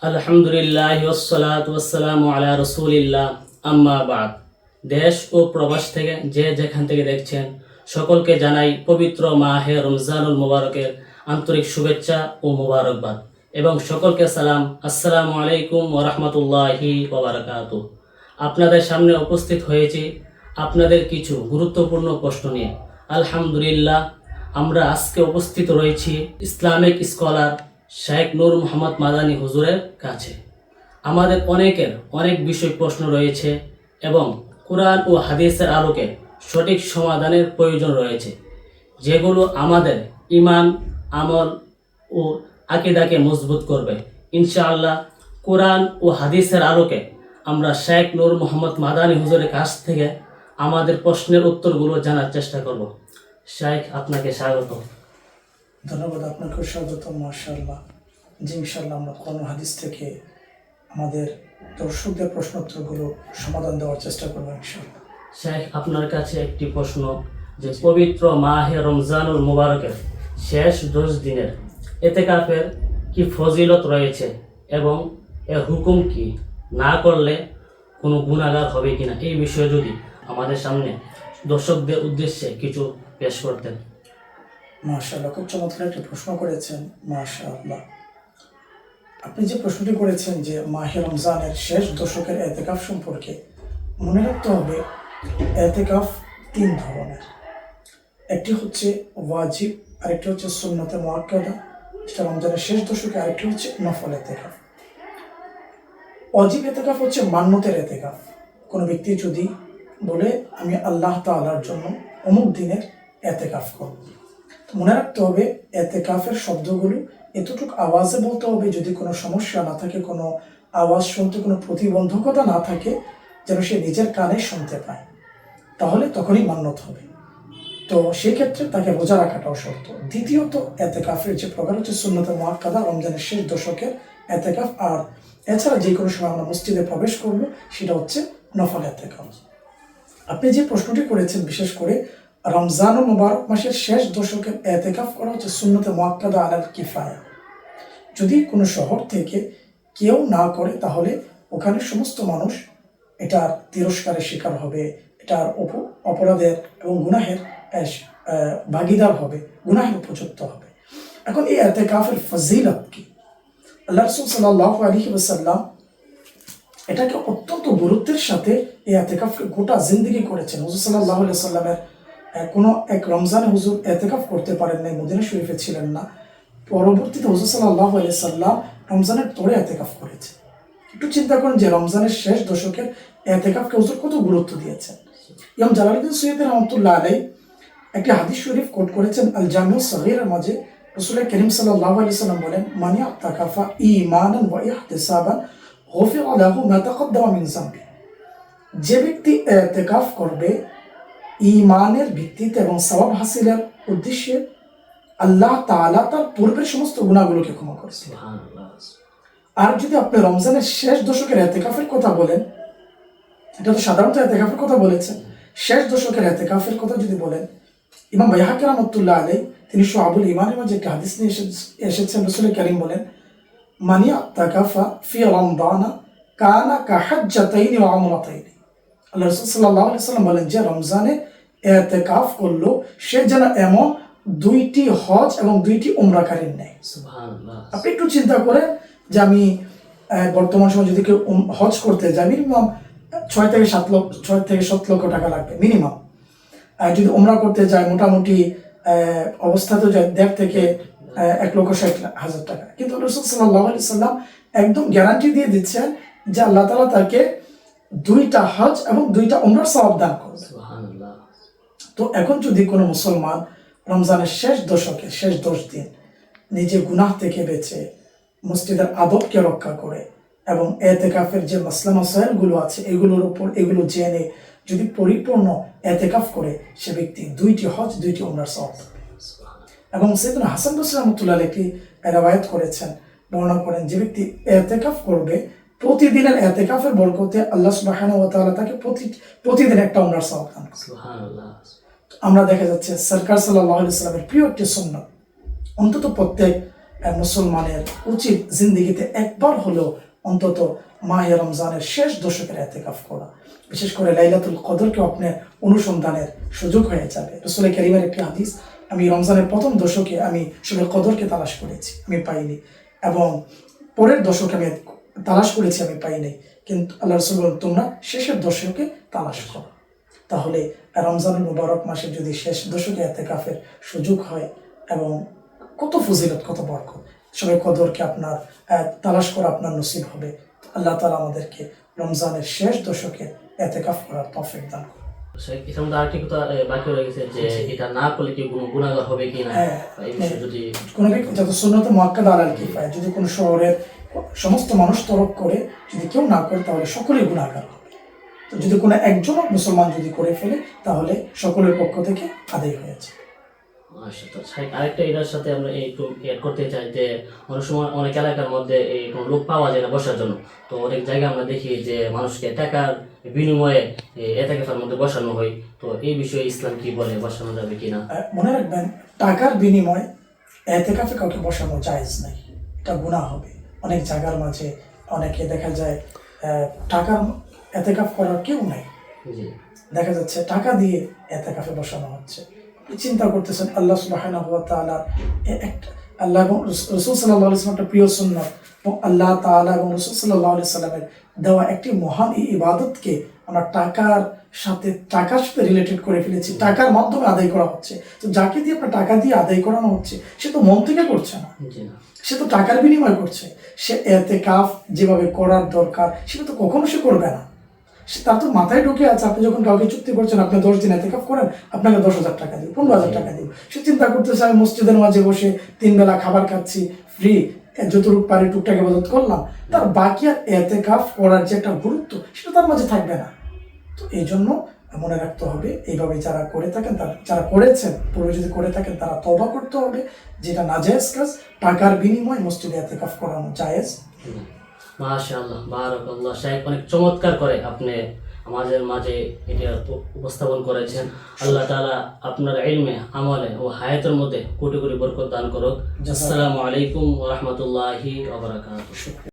আলহামদুলিল্লাহ ওয়াসসালাতু ওয়াসসালামু আলা রাসূলিল্লাহ আম্মা বাদ। দেশ ও প্রবাস থেকে যে যেখান থেকে দেখছেন সকলকে জানাই পবিত্র মাহে রমজানুল মুবারকের আন্তরিক শুভেচ্ছা ও মোবারকবাদ এবং সকলকে সালাম। আসসালামু আলাইকুম ওয়া রাহমাতুল্লাহি ওয়া বারাকাতুহু। আপনাদের সামনে উপস্থিত হয়েছি আপনাদের কিছু গুরুত্বপূর্ণ প্রশ্ন নিয়ে। আলহামদুলিল্লাহ, আমরা আজকে উপস্থিত রয়েছি ইসলামিক স্কলার শেখ নূর মোহাম্মদ মাদানী হুজুরের কাছে। আমাদের অনেকের অনেক বিষয় প্রশ্ন রয়েছে এবং কোরআন ও হাদিসের আলোকে সঠিক সমাধানের প্রয়োজন রয়েছে, যেগুলো আমাদের ঈমান, আমল ও আকীদাকে মজবুত করবে। ইনশাআল্লাহ কোরআন ও হাদিসের আলোকে আমরা শেখ নূর মোহাম্মদ মাদানী হুজুরের কাছ থেকে আমাদের প্রশ্নের উত্তরগুলো জানার চেষ্টা করব। শেখ, আপনাকে স্বাগত। ধন্যবাদ, আপনাকেও স্বাগত। মাশাআল্লাহ। জি, ইনশাআল্লাহ আমরা কোরআন হাদিস থেকে আমাদের দর্শকদের প্রশ্নোত্তরগুলো সমাধান দেওয়ার চেষ্টা করবো ইনশাআল্লাহ। শেখ, আপনার কাছে একটি প্রশ্ন, যে পবিত্র মাহে রমজানুল মুবারকের শেষ 10 দিনের এতেকাফের কি ফজিলত রয়েছে এবং এর হুকুম কি, না করলে কোনো গুনাহগার হবে কিনা, এই বিষয়ে যদি আমাদের সামনে দর্শকদের উদ্দেশ্যে কিছু পেশ করতেন। মাশাআল্লাহ, খুব চমৎকার একটি প্রশ্ন করেছেন। মাশাআল্লাহ, আপনি যে প্রশ্নটি করেছেন যে মাহে রমজানের শেষ দশকের এতেকাফ সম্পর্কে, মনে রাখতে হবে এতেকাফ 3 ধরনের। একটি হচ্ছে ওয়াজিব, আরেকটি হচ্ছে সুন্নতে মুআক্কাদা, যেটা রমজানের শেষ দশকে, আরেকটি হচ্ছে নফল এতেকাফ। ওয়াজিব এতেকাফ হচ্ছে মান্যতের এতেকাফ। কোনো ব্যক্তি যদি বলে আমি আল্লাহ তাআলার জন্য অমুক দিনের এতেকাফ করব, মনে রাখতে হবে এতেকাফের শব্দগুলো এতটুকু আওয়াজে বলতে হবে, যদি কোনো সমস্যা না থাকে, কোনো আওয়াজ শুনতে কোনো প্রতিবন্ধকতা না থাকে, যেন সে নিজের কানে শুনতে পায়, তাহলে তখনই মান্যত হবে। তো সেই ক্ষেত্রে তাকে রোজা রাখাটাও শর্ত। দ্বিতীয়ত এতেকাফের যে প্রকার হচ্ছে সুন্নতে মুআক্কাদা, রমজানের শেষ দশকের এতেকাফ। আর এছাড়া যে কোনো সময় আমরা মসজিদে প্রবেশ করব, সেটা হচ্ছে নফল এতেকাফ। আপনি যে প্রশ্নটি করেছেন, বিশেষ করে রমজানুল মুবারক মাসের শেষ দশকের এতেকাফ করা হচ্ছে সুন্নতে মুআক্কাদা আলাল কিফায়া। যদি কোনো শহর থেকে কেউ না করে, তাহলে ওখানে সমস্ত মানুষ এটার তিরস্কারের শিকার হবে, এটার অপরাধের এবং গুনাহের ভাগিদার হবে, গুনাহের উপযুক্ত হবে। এখন এই এতেকাফের ফজিলত কি? আল্লাহ রাসূল সাল্লাল্লাহু আলাইহি ওয়াসাল্লাম এটাকে অত্যন্ত গুরুত্বের সাথে এই এতেকাফকে গোটা জিন্দেগি করেছেন। হুজুর সাল্লাল্লাহু আলাইহি ওয়াসাল্লামের কোনো এক রমজানে হুজুর এতেকাফ করতে পারেন নাই, মদিনা শরীফে ছিলেন না। পরবর্তীতে হুজুর সাল্লাল্লাহু আলাইহি ওয়াসাল্লাম রমজানের তোরে এতেকাফ করেছেন। একটু চিন্তা করেন যে রমজানের শেষ দশকের এতেকাফকে হুজুর কত গুরুত্ব দিয়েছেন। ইমাম জালালউদ্দিন সুয়ুতী রাহমাতুল্লাহ আলাইহি একটি হাদিস শরীফ কোট করেছেন আল জামিউ সগীরের মাঝে। রাসূল করিম সাল্লাল্লাহু আলাইহি ওয়াসাল্লাম বলেন, মান ইয়াতাকাফা ঈমানান ওয়া ইহতিসাবান গুফিরা লাহু মা তাকদ্দামা মিন যামবি। যে ব্যক্তি এতেকাফ করবে ঈমানের ভিত্তিতে এবং সওয়াব হাসিলের উদ্দেশ্যে, আল্লাহ তাআলা তার পূর্বের সমস্ত গুনাহগুলোকে ক্ষমা করেছেন। সুবহানাল্লাহ। আর যদি আপনি রমজানের শেষ দশকের এতেকাফের কথা বলেন, এটা তো সাধারণত এতেকাফের কথা বলেছেন, শেষ দশকের এতেকাফের কথা যদি বলেন, ইমাম বাইহাকী রাহমাতুল্লাহ আলাইহি তিনি শুআবুল ঈমানের মাঝে একটা হাদিস নিয়ে এসেছেন। রাসূল কারীম বলেন, মান ইয়াতাকাফা ফি রমদানা কানা কাহাজ্জাতাইনি ওয়া উমরাতাইনি। আল্লাহ রাসূল সাল্লাল্লাহু আলাইহি ওয়াসাল্লাম বলেন, যে রমজানে ইতিকাফ করলো সে যেন এমন 2টি হজ এবং 2টি উমরাকারীর নেয়। সুবহানাল্লাহ। আপনি একটু চিন্তা করেন যে আমি বর্তমান সময় যদি কেউ হজ করতে যায়, মিনিমাম 6 থেকে 7 লক্ষ টাকা লাগবে মিনিমাম। যদি উমরা করতে যায়, মোটামুটি অবস্থাতে যায় 1.5 থেকে 1,60,000 টাকা। কিন্তু রাসূল সাল্লাল্লাহু আলাইহি ওয়াসাল্লাম একদম গ্যারান্টি দিয়ে দিচ্ছেন যে আল্লাহ তাআলা তাকে 2টা হজ এবং 2টা উমরার সওয়াব দান করবে। সুবহানাল্লাহ। তো এখন যদি কোনো মুসলমান রমজানের শেষ দশকে শেষ 10 দিন নিজে গুনাহ থেকে বেঁচে মসজিদের আদবকে রক্ষা করে এবং এতেকাফের যে মাসলা মাসাইলগুলো আছে এগুলো জেনে যদি পরিপূর্ণ এতেকাফ করে, সে ব্যক্তি 2টি হজ 2টি উমরার সওয়াব পাবে। এবং সাইয়েদনা হাসান বসরি রাহমাতুল্লাহ আলাইহি একটি রিওয়ায়াত করেছেন, বর্ণনা করেন, যে ব্যক্তি এতেকাফ করবে, প্রতিদিনের এতেকাফের বরকতে আল্লাহ সুবহানাহু ওয়া তাআলা তাকে প্রতিদিন একটা উমরার সওয়াব দান করবেন। সুবহানাল্লাহ। আমরা দেখা যাচ্ছে সরকার সাল্লাল্লাহু আলাইহি ওয়াসাল্লামের প্রিয় একটি সুন্নাত, অন্তত প্রত্যেক মুসলমানের উচিত জিন্দিগিতে একবার হলেও অন্তত মাহে রমজানের শেষ দশকের এতেকাফ করা। বিশেষ করে লাইলাতুল কদরকে আপনার অনুসন্ধানের সুযোগ হয়ে যাবে। রাসূল কারীমের একটি হাদিস, আমি রমজানের প্রথম দশকে আমি শবে কদরকে তালাশ করেছি, আমি পাইনি, এবং পরের দশকে আমি তালাশ করেছি, আমি পাইনি, কিন্তু আল্লাহ রাসূল বলেন তোমরা শেষের দশকে তালাশ করো। তাহলে রমজানুল মুবারক মাসে যদি শেষ দশকে এতেকাফের সুযোগ হয়, এবং কত ফজিলত, কত বরকত, শবে কদরকে আপনার তালাশ করা আপনার নসিব হবে। আল্লাহ তাআলা আমাদেরকে রমজানের শেষ দশকে এতেকাফ করার তৌফিক দান করুন। এটার মধ্যে আরেকটি কথা বাকি রয়ে গেছে যে এটা না করলে কি কোনো গুনাহগার হবে কিনা, এই বিষয়ে যদি কোনো ব্যক্তি যত সুন্নতে মুআক্কাদা আলাল কিফায়া, যদি কোনো শহরের সমস্ত মানুষ তরক করে যদি কেউ না করে তাহলে সকলেই গুনাহগার হবে। তো যদি কোনো একজন মুসলমান যদি করে ফেলে তাহলে সকলের পক্ষ থেকে আদায় হয়েছে। আরেকটা এটার সাথে আমরা একটু এড করতে চাই যে অনেক সময় অনেক এলাকার মধ্যে এই কোনো লোক পাওয়া যায় না বসার জন্য। তো অনেক জায়গায় আমরা দেখি যে মানুষকে টাকার বিনিময়ে এতেকাফের মধ্যে বসানো হয়। তো এই বিষয়ে ইসলাম কি বলে, বসানো যাবে কিনা? মনে রাখবেন, টাকার বিনিময়ে এতেকাফে কাউকে বসানো জায়েজ নাই, এটা গুনাহ হবে। অনেক জায়গার মাঝে অনেকে দেখা যায় টাকার এতেকাফ করার কেউ নাই, দেখা যাচ্ছে টাকা দিয়ে এতেকাফে বসানো হচ্ছে। চিন্তা করতেছেন আল্লাহ সুবহানাহু ওয়া তাআলা আল্লাহ এবং রাসূল সাল্লাল্লাহু আলাইহি ওয়াসাল্লাম একটা প্রিয় সুন্নাত, এবং আল্লাহ তাআলা এবং রাসূল সাল্লাল্লাহু আলাইহি ওয়াসাল্লামের দেওয়া একটি মহান ইবাদতকে আমরা টাকার সাথে রিলেটেড করে ফেলেছি, টাকার মাধ্যমে আদায় করা হচ্ছে। তো যাকে দিয়ে আপনার টাকা দিয়ে আদায় করানো হচ্ছে সে তো মন থেকে করছে না, সে তো টাকার বিনিময় করছে। সে এতেকাফ যেভাবে করার দরকার সেটা তো কখনো সে করবে না। তার তো মাথায় ঢুকে আছে, আপনি যখন কাউকে চুক্তি করছেন আপনি 10 দিন এতেকাফ করেন, আপনাকে 10,000 টাকা দিব, 15,000 টাকা দিব, সে চিন্তা করতেছে আমি মসজিদের মাঝে বসে 3 বেলা খাবার খাচ্ছি ফ্রি, যতটুকু পারি টুকটাক ইবাদত করলাম, তার বাকি আর এতেকাফ করার যে একটা গুরুত্ব সেটা তার মাঝে থাকবে না। তো এই জন্য মনে রাখতে হবে, এইভাবে যারা করে থাকেন, যারা করেছেন পূর্বে যদি করে থাকেন তারা তওবা করতে হবে, যেটা নাজায়েজ কাজ। টাকার বিনিময়ে মসজিদে এতেকাফ করানো জায়েজ। মাশাআল্লাহ, বারাকাল্লাহ। শাইখ অনেক চমৎকার করে আপনি আমাদের মাঝে এটা উপস্থাপন করেছেন। আল্লাহ তাআলা আপনার ইলমে, আমলে ও হায়াতের মধ্যে কোটি কোটি বরকত দান করুক। আসসালামু আলাইকুম ওয়া রাহমাতুল্লাহি ওয়া বারাকাতুহু।